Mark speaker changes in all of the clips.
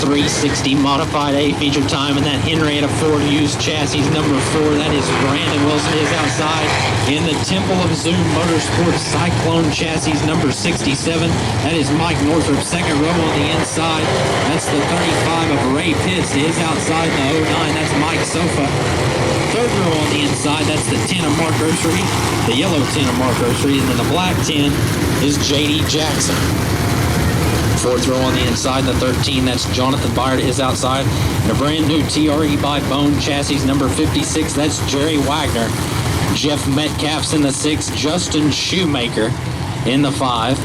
Speaker 1: 360 modified A feature time in that Henrietta Ford used chassis number 4. That is Brandon Wilson is outside in the Temple of Zoom Motorsports Cyclone chassis number 67. That is Mike Northrup, second row on the inside. That's the 35 of Ray Pitts is outside the 09. That's Mike Sofa. Third row on the inside, that's the 10 of Mark Ursary, the yellow 10 of Mark Ursary, and then the black 10 is J.D. Jackson. Fourth row on the inside, the 13, that's Jonathan Byard is outside. And a brand new TRE by Bone chassis number 56, that's Jerry Wagner. Jeff Metcalf's in the 6, Justin Shoemaker in the 5.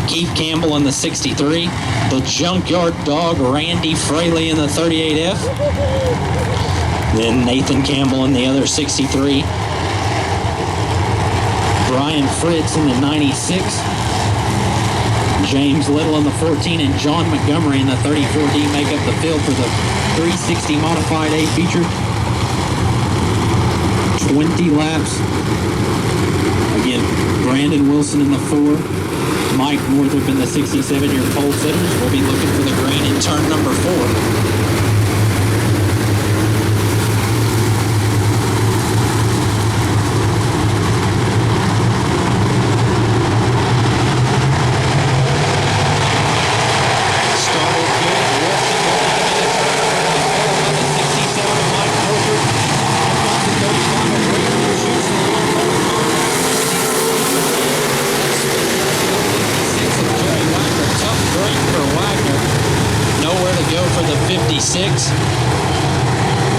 Speaker 1: Keith Campbell in the 63. The Junkyard Dog, Randy Fraley in the 38F. Then Nathan Campbell in the other 63. Brian Fritz in the 96. James Little in the 14 and John Montgomery in the 34D make up the field for the 360 modified A feature. 20 laps. Again, Brandon Wilson in the 4. Mike Northrup in the 67. Your pole sitters will be looking for the green in turn number 4.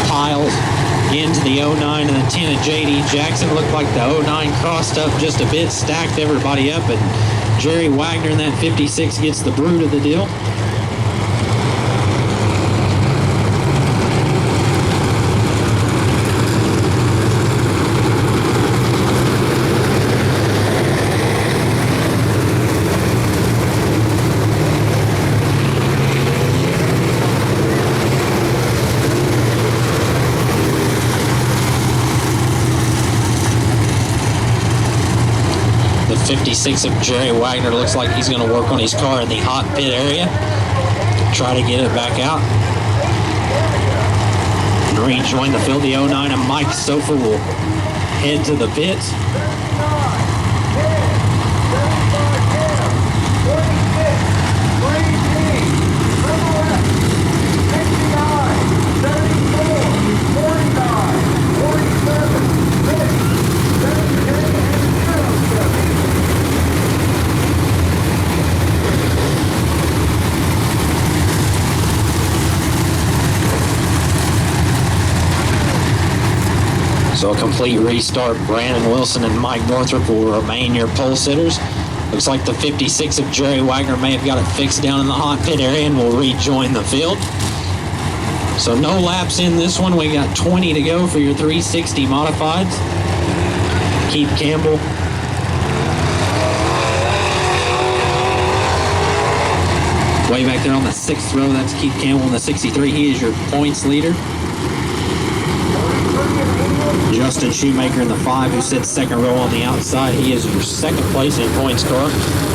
Speaker 1: Piles into the 09 and the 10 of J.D. Jackson. Looked like the 09 crossed up just a bit, stacked everybody up, and Jerry Wagner in that 56 gets the brute of the deal. The 56 of Jerry Wagner looks like he's going to work on his car in the hot pit area. Try to get it back out. And rejoin the field. The 09 and Mike Sofa will head to the pits. So a complete restart. Brandon Wilson and Mike Northrup will remain your pole sitters. Looks like the 56 of Jerry Wagner may have got it fixed down in the hot pit area and will rejoin the field. So no laps in this one. We got 20 to go for your 360 modifieds. Keith Campbell. Way back there on the 6th row, that's Keith Campbell in the 63. He is your points leader. Justin Shoemaker in the 5, who sits second row on the outside. He is your second place in points car.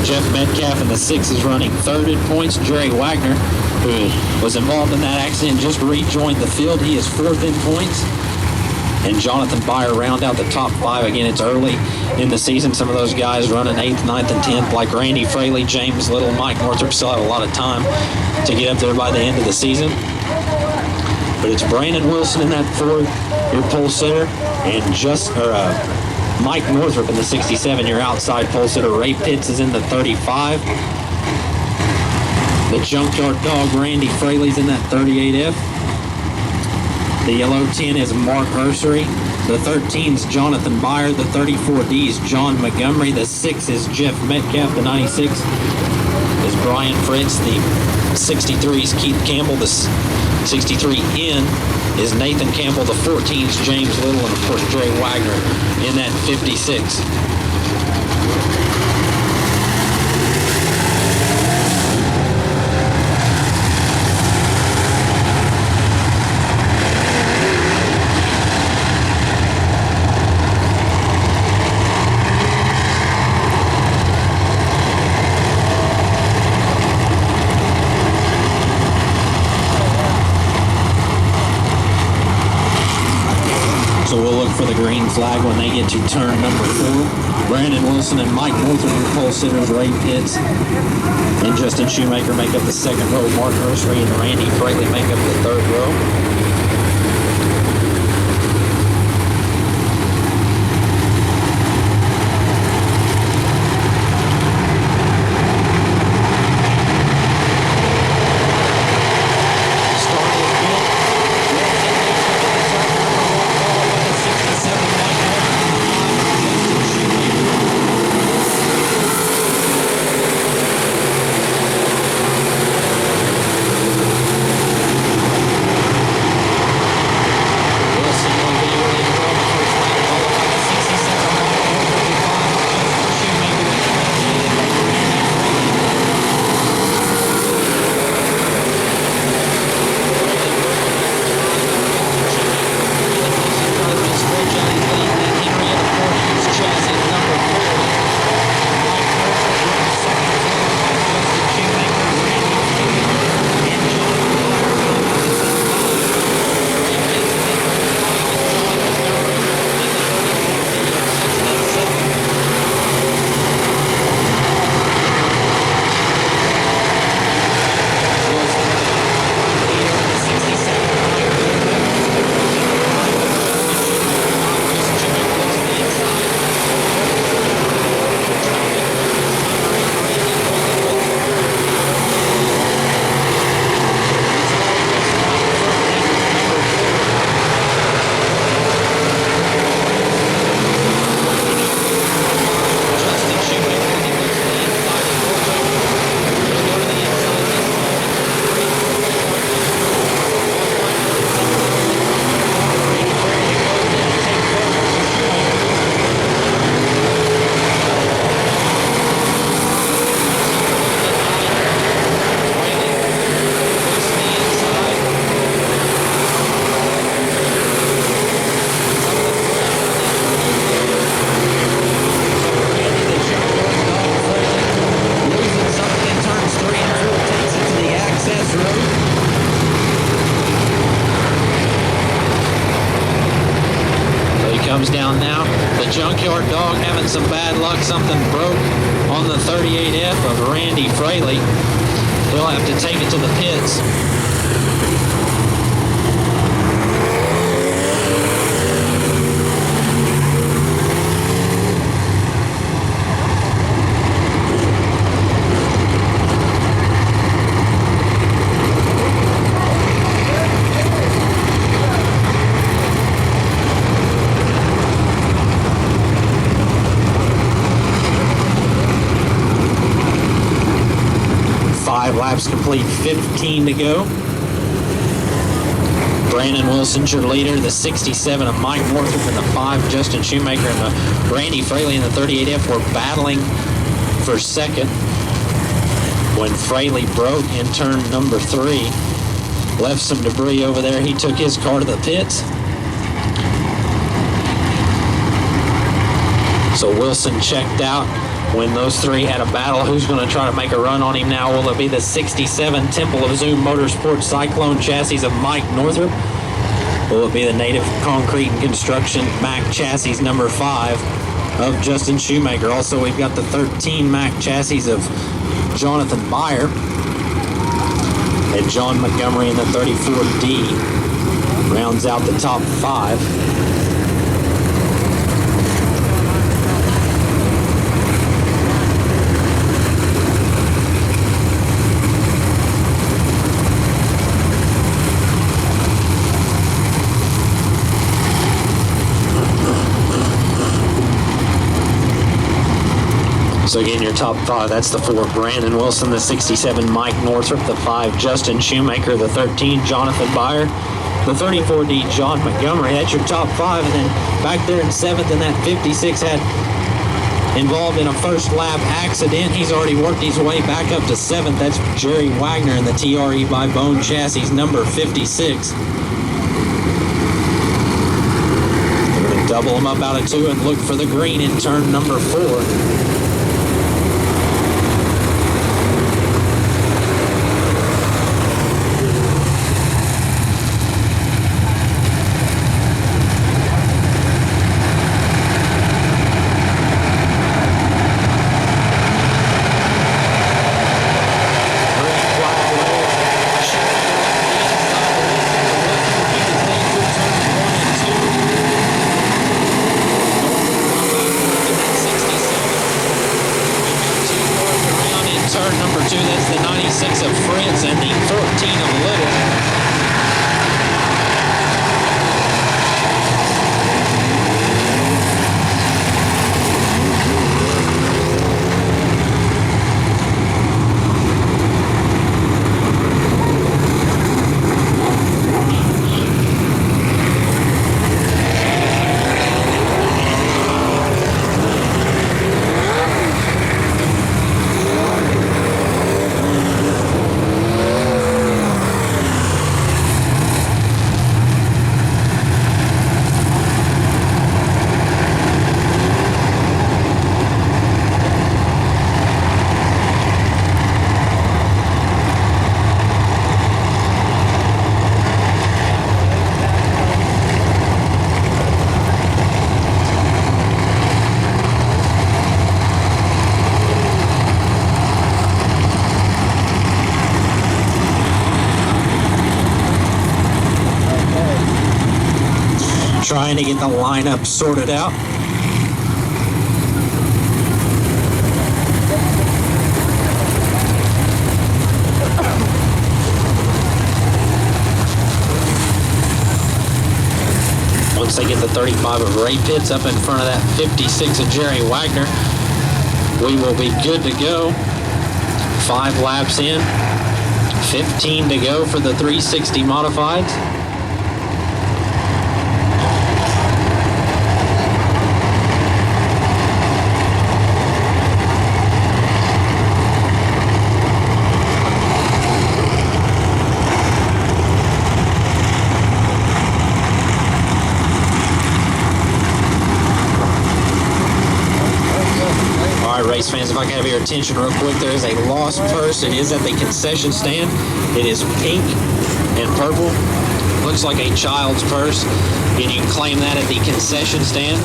Speaker 1: Jeff Metcalf in the 6 is running third in points. Jerry Wagner, who was involved in that accident, just rejoined the field. He is fourth in points. And Jonathan Byer round out the top 5. Again, it's early in the season. Some of those guys running 8th, 9th, and 10th, like Randy Fraley, James Little, Mike Northrup, still have a lot of time to get up there by the end of the season. But it's Brandon Wilson in that 4th, your pole sitter, and Mike Northrup in the 67, your outside pole sitter. Ray Pitts is in the 35. The Junkyard Dog, Randy Fraley's in that 38F. The yellow 10 is Mark Ursary. The 13's Jonathan Byard. The 34D is John Montgomery. The 6 is Jeff Metcalf. The 96 is Brian Fritz. The 63 is Keith Campbell. The 63N is Nathan Campbell. The 14 is James Little. And, of course, Jerry Wagner in that 56. flag when they get to turn number 4. Brandon Wilson and Mike Northrup, your pole sitters, Ray Pitts and Justin Shoemaker make up the second row. Mark Nursery and Randy Fraley make up the third row. Comes down now. The Junkyard Dog having some bad luck. Something broke on the 38F of Randy Fraley. He'll have to take it to the pits. Laps complete, 15 to go. Brandon Wilson's your leader, the 67 of Mike Northrup and the 5 Justin Shoemaker and the Randy Fraley in the 38F were battling for second when Fraley broke in turn number 3. Left some debris over there. He took his car to the pits. So Wilson checked out when those three had a battle. Who's going to try to make a run on him now? Will it be the 67 Temple of Zoom Motorsports Cyclone chassis of Mike Northrup? Will it be the Native Concrete and Construction Mack chassis number 5 of Justin Shoemaker? Also, we've got the 13 Mack chassis of Jonathan Byer and John Montgomery in the 34D. Rounds out the top 5. So again, your top 5, that's the 4, Brandon Wilson, the 67, Mike Northrup, the 5, Justin Shoemaker, the 13, Jonathan Byer, the 34D, John Montgomery. That's your top 5. And then back there in 7th in that 56 had involved in a first lap accident. He's already worked his way back up to 7th. That's Jerry Wagner in the TRE by Bone chassis number 56. They're going to double them up out of 2 and look for the green in turn number 4. 96 of Fritz and the 14 of Little. Trying to get the lineup sorted out. Once they get the 35 of Ray Pitts up in front of that 56 of Jerry Wagner, we will be good to go. 5 laps in, 15 to go for the 360 modifieds. Race fans, if I can have your attention real quick, there is a lost purse. It is at the concession stand. It is pink and purple. Looks like a child's purse. And you can claim that at the concession stand.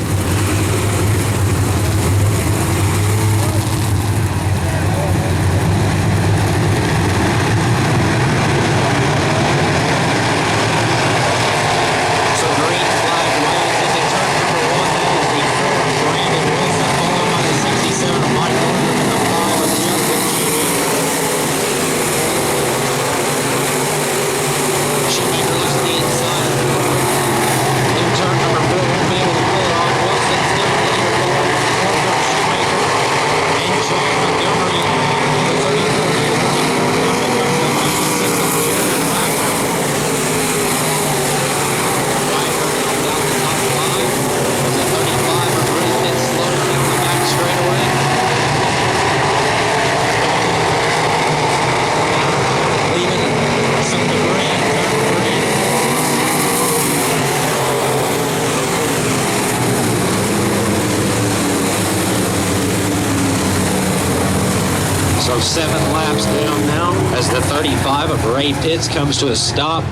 Speaker 1: So 7 laps down now as the 35 of Ray Pitts comes to a stop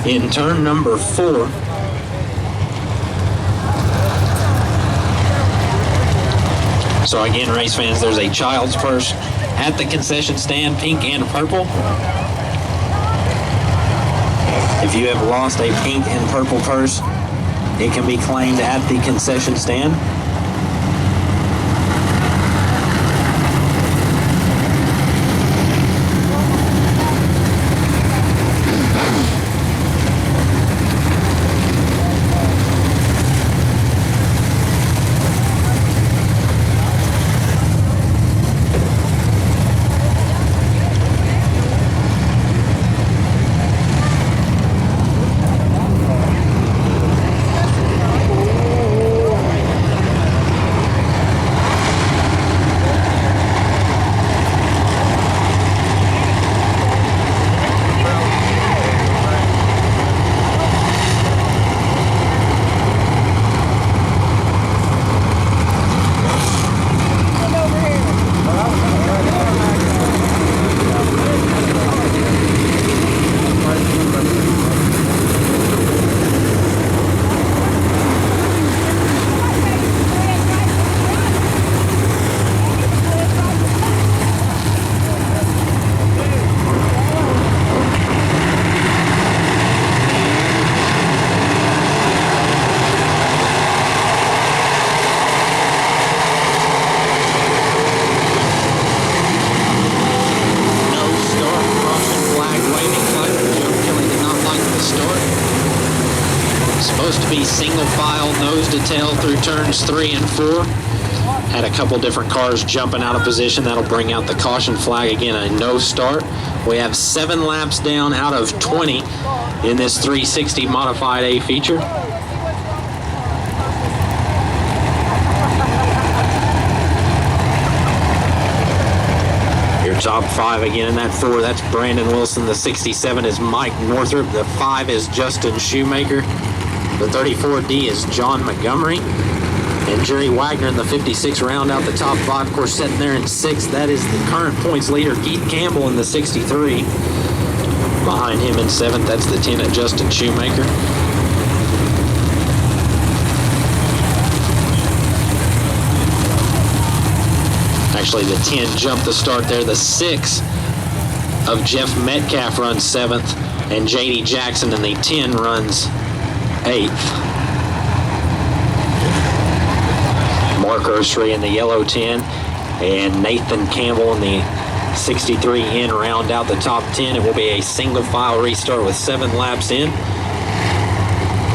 Speaker 1: in turn number 4. So again, race fans, there's a child's purse at the concession stand, pink and purple. If you have lost a pink and purple purse, it can be claimed at the concession stand. supposed to be single file, nose to tail through turns 3 and 4. Had a couple different cars jumping out of position. That'll bring out the caution flag again, a no start. We have 7 laps down out of 20 in this 360 Modified A feature. Your top 5 again in that 4, that's Brandon Wilson. The 67 is Mike Northrup. The 5 is Justin Shoemaker. The 34D is John Montgomery. And Jerry Wagner in the 56 round out the top 5. Of course, sitting there in 6th, that is the current points leader, Keith Campbell in the 63. Behind him in 7th, that's the 10 at Justin Shoemaker. Actually, the 10 jumped the start there. The 6 of Jeff Metcalf runs 7th, and J.D. Jackson in the 10 runs 8th. Mark Ursary in the yellow 10, and Nathan Campbell in the 63 in round out the top 10. It will be a single file restart with 7 laps in.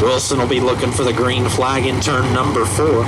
Speaker 1: Wilson will be looking for the green flag in turn number 4.